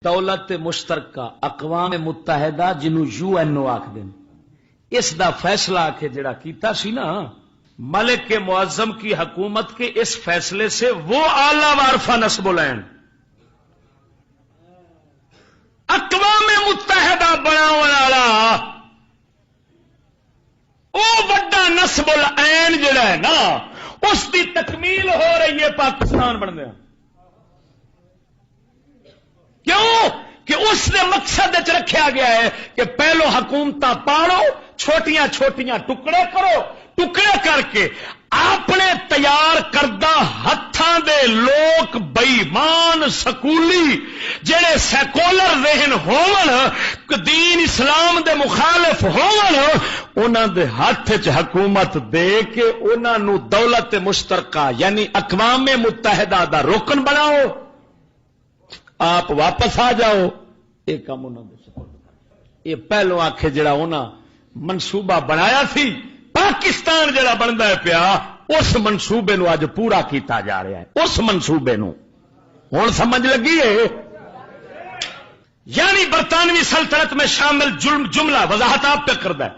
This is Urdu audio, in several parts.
دولت مشترکہ اقوام متحدہ جنہوں UN آکھ دیں، اس دا فیصلہ آکھے جڑا کیتا سی نا ملک کے معظم کی حکومت کے اس فیصلے سے وہ اعلی وارفہ نسب العین اقوام متحدہ بناون والا او بڑا نسب العین جڑا ہے نا اس کی تکمیل ہو رہی ہے پاکستان بننے۔ کیوں کہ اس نے مقصد رکھا گیا ہے کہ پہلو حکومت پاڑو، چھوٹیاں چھوٹیاں ٹکڑے کرو، ٹکڑے کر کے اپنے تیار کردہ ہتھاں دے لوگ بےمان سکولی جڑے سیکولر ذہن ہون دین اسلام دے مخالف ہون انہاں دے ہاتھ وچ حکومت دے کے انہاں نو دولت مشترکہ یعنی اقوام متحدہ دا رکن بناؤ، آپ واپس آ جاؤ، یہ کام انہوں نے سپورٹ۔ یہ پہلو آخے جڑا انہاں منصوبہ بنایا سی پاکستان جڑا بنتا ہے پیا اس منصوبے نو اج پورا کیتا جا رہا ہے۔ اس منصوبے نو ہن سمجھ لگی ہے؟ یعنی برطانوی سلطنت میں شامل جملہ وضاحت آپ پہ کرتا ہے،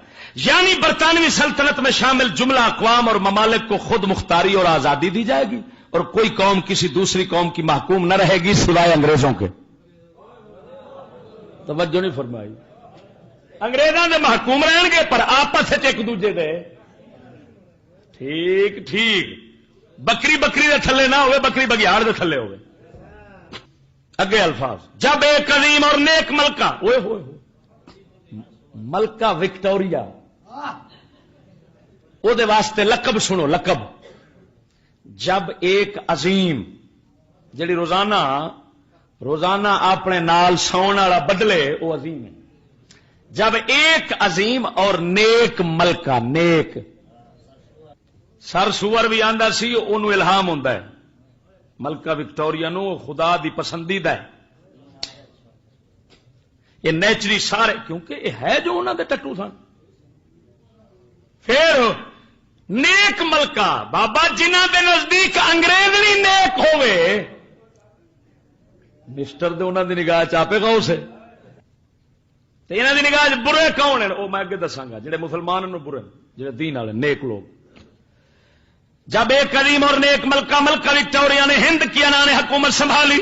یعنی برطانوی سلطنت میں شامل جملہ اقوام اور ممالک کو خود مختاری اور آزادی دی جائے گی اور کوئی قوم کسی دوسری قوم کی محکوم نہ رہے گی سوائے انگریزوں کے۔ توجہ نہیں فرمائی؟ انگریزوں کے محکوم رہن گے پر آپس ایک دوجے دے ٹھیک ٹھیک بکری بکری دے تھلے نہ ہوئے، بکری بگیاڑ دے تھلے ہوئے۔ اگے الفاظ جب ایک عظیم اور نیک ملکہ ہوئے ملکہ وکٹوریا او دے واسطے لقب سنو، لقب جب ایک عظیم جڑی روزانہ اپنے نال سون والا بدلے وہ عظیم ہے۔ جب ایک عظیم اور نیک ملکہ، نیک سر سور بھی آندا سی انہوں الہام ہوندا ہے، ملکہ وکٹوریا نو خدا دی پسندیدہ ہے، یہ نیچری سارے کیونکہ یہ ہے جو انہوں دے ٹٹو سن۔ پھر نیک ملکہ بابا جنہ دے نزدیک انگریز نہیں نیک ہوئے مسٹر دے انہوں دی نگاہ چاپے گا اسے تے انہاں دی نگاہ برے کون ہیں وہ میں اگے دساں گا، جڑے مسلمان نو برے جڑے دین والے نیک لوگ۔ جب ایک عظیم اور نیک ملکہ وکٹوریا نے ہند کی انان حکومت سنبھالی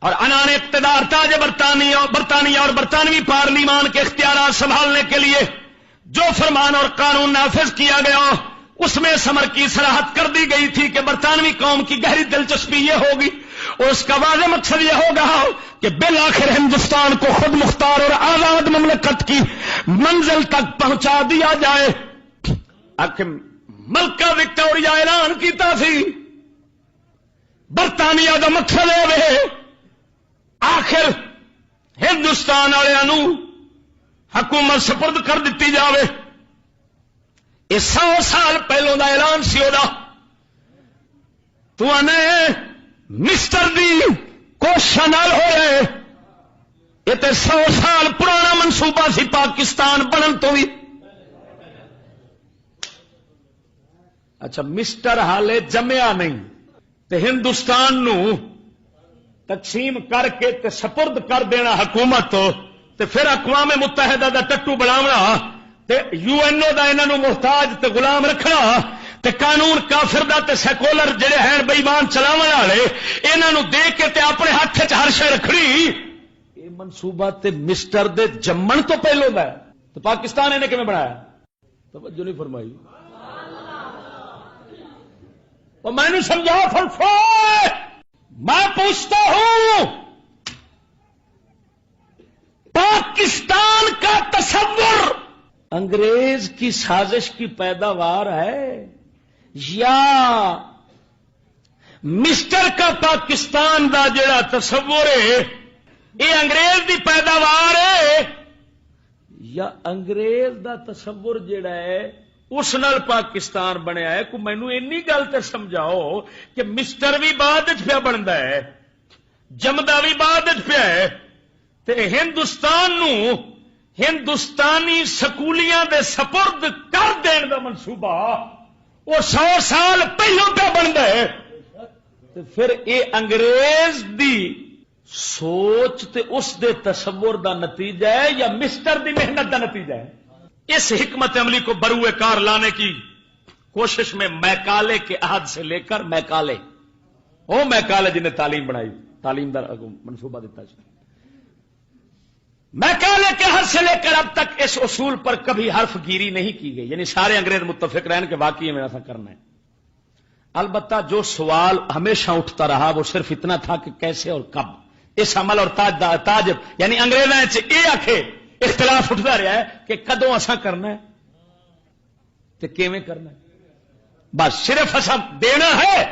اور انان اقتدار تاج برطانیہ اور برطانوی پارلیمان کے اختیارات سنبھالنے کے لیے جو فرمان اور قانون نافذ کیا گیا اس میں ثمر کی صراحت کر دی گئی تھی کہ برطانوی قوم کی گہری دلچسپی یہ ہوگی اور اس کا واضح مقصد یہ ہوگا کہ بالآخر ہندوستان کو خود مختار اور آزاد مملکت کی منزل تک پہنچا دیا جائے۔ ملکہ وکٹوریا اعلان کیتا سی برطانیہ کا مقصد ہے آخر ہندوستان والوں حکومت سپرد کر دیتی جاوے۔ یہ 100 سال پہلوں دا اعلان سی وہ تو نے مسٹر دی کوشش نال ہوئے، یہ تو 100 سال پرانا منصوبہ سی پاکستان بنن تو بھی۔ اچھا مسٹر حالے جمیا نہیں تے ہندوستان نو تقسیم کر کے تے سپرد کر دینا حکومت تے پھر اقوام متحدہ دا ٹٹو بناونا تے UN دا انہاں نو محتاج تے غلام رکھنا تے قانون کافر دا تے سیکولر جڑے ہیں بے ایمان چلاون والے انہاں نو دے کے تے اپنے ہاتھ وچ ہر شے رکھنی۔ یہ منصوبہ تے مسٹر دے جمن تو پہلو دا ہے تو پاکستان نے کیویں بنایا؟ توجہ نہیں فرمائی؟ اور میں نے سمجھا فلسفہ میں پوچھتا ہوں پاکستان کا تصور انگریز کی سازش کی پیداوار ہے یا مسٹر کا پاکستان دا جڑا تصور ہے یہ انگریز دی پیداوار ہے یا انگریز دا تصور جڑا ہے اس نال پاکستان بنیا ہے؟ کو مینوں اینی گل تے سمجھاؤ کہ مسٹر بھی بعد وچ پیا بندا ہے، جمدا بھی بعد وچ پیا ہے تے ہندوستان نو ہندوستانی سکولیاں دے سپرد کر دین دا منصوبہ وہ 100 سال پہلوں پہ بنتا ہے تے پھر اے انگریز دی سوچ تے اس دے تصور دا نتیجہ ہے یا مسٹر دی محنت دا نتیجہ ہے؟ اس حکمت عملی کو بروئے کار لانے کی کوشش میں میکالے کے عہد سے لے کر میکالے، وہ میکالے جنہیں تعلیم بنائی، تعلیم دا منصوبہ دیتا ہے، میکالے کے عہد سے لے کر اب تک اس اصول پر کبھی حرف گیری نہیں کی گئی، یعنی سارے انگریز متفق رہن کہ واقعی میں ایسا کرنا ہے۔ البتہ جو سوال ہمیشہ اٹھتا رہا وہ صرف اتنا تھا کہ کیسے اور کب اس عمل اور تاج یعنی انگریزاں یہ آخے اختلاف اٹھتا رہا ہے کہ کدوں ایسا کرنا ہے تے کیویں کرنا ہے، بس صرف ایسا دینا ہے،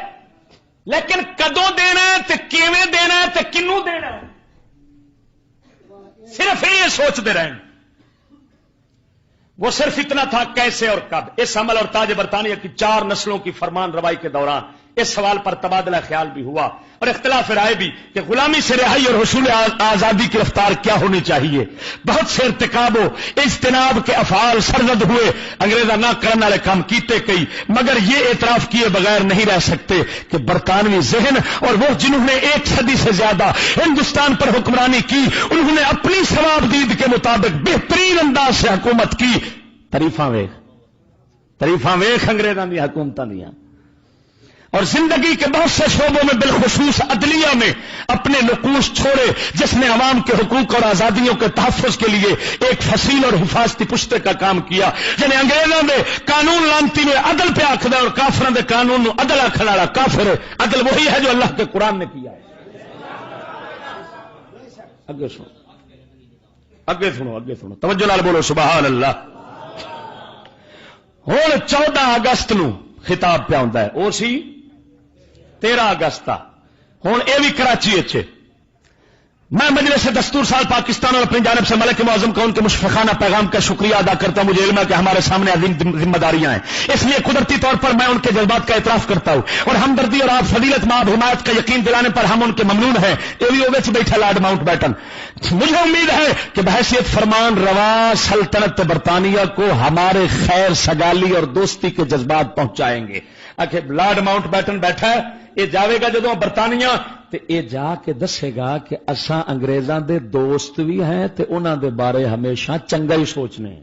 لیکن کدوں دینا ہے تے کیویں دینا ہے تے کنوں دینا ہے، صرف یہ سوچتے رہے۔ وہ صرف اتنا تھا کیسے اور کب۔ اس عمل اور تاج برطانیہ کی 4 نسلوں کی فرمان روائی کے دوران اس سوال پر تبادلہ خیال بھی ہوا اور اختلاف رائے بھی کہ غلامی سے رہائی اور حصول آزادی کی رفتار کیا ہونی چاہیے۔ بہت سے ارتکاب و اجتناب کے افعال سرزد ہوئے، انگریزاں نہ کرنے والے کام کیتے کئی، مگر یہ اعتراف کیے بغیر نہیں رہ سکتے کہ برطانوی ذہن اور وہ جنہوں نے 1 صدی سے زیادہ ہندوستان پر حکمرانی کی، انہوں نے اپنی ثواب دید کے مطابق بہترین انداز سے حکومت کی۔ تعریفاں ویخ انگریزاں دی حکومتاں دیاں، اور زندگی کے بہت سے شعبوں میں بالخصوص عدلیہ میں اپنے نقوش چھوڑے، جس نے عوام کے حقوق اور آزادیوں کے تحفظ کے لیے ایک فصیل اور حفاظتی پشتے کا کام کیا۔ یعنی انگریزوں نے قانون لانتی میں عدل پہ آخد اور کافروں کے قانون نو عدل آخر والا کافر ہے۔ عدل وہی ہے جو اللہ کے قرآن نے کیا ہے۔ اگے سنو توجہ نال بولو سبحان اللہ۔ ہوں 14 اگست نو خطاب پہ آتا ہے، وہ سی 13 اگست کا۔ ہوں یہ بھی کراچی اچھے میں مجلس دستور سال پاکستان اور اپنی جانب سے ملک معظم کون کے مشفقانہ پیغام کا شکریہ ادا کرتا ہوں۔ مجھے علم ہے کہ ہمارے سامنے عظیم ذمہ داریاں ہیں، اس لیے قدرتی طور پر میں ان کے جذبات کا اعتراف کرتا ہوں اور ہمدردی اور آپ فضیلت مآب حمایت کا یقین دلانے پر ہم ان کے ممنون ہیں۔ یہ بھی اوے بیٹھا لارڈ ماؤنٹ بیٹن۔ مجھے امید ہے کہ بحیثیت فرمان رواں سلطنت برطانیہ کو ہمارے خیر سگالی اور دوستی کے جذبات پہنچائیں گے۔ آخر لارڈ ماؤنٹ بیٹن بیٹھا ہے، یہ جاوے گا جدوں برطانیہ تے اے جا کے دسے گا کہ اساں انگریزاں دے دوست بھی ہیں تے انہاں دے بارے ہمیشہ چنگا ہی سوچنے ہیں۔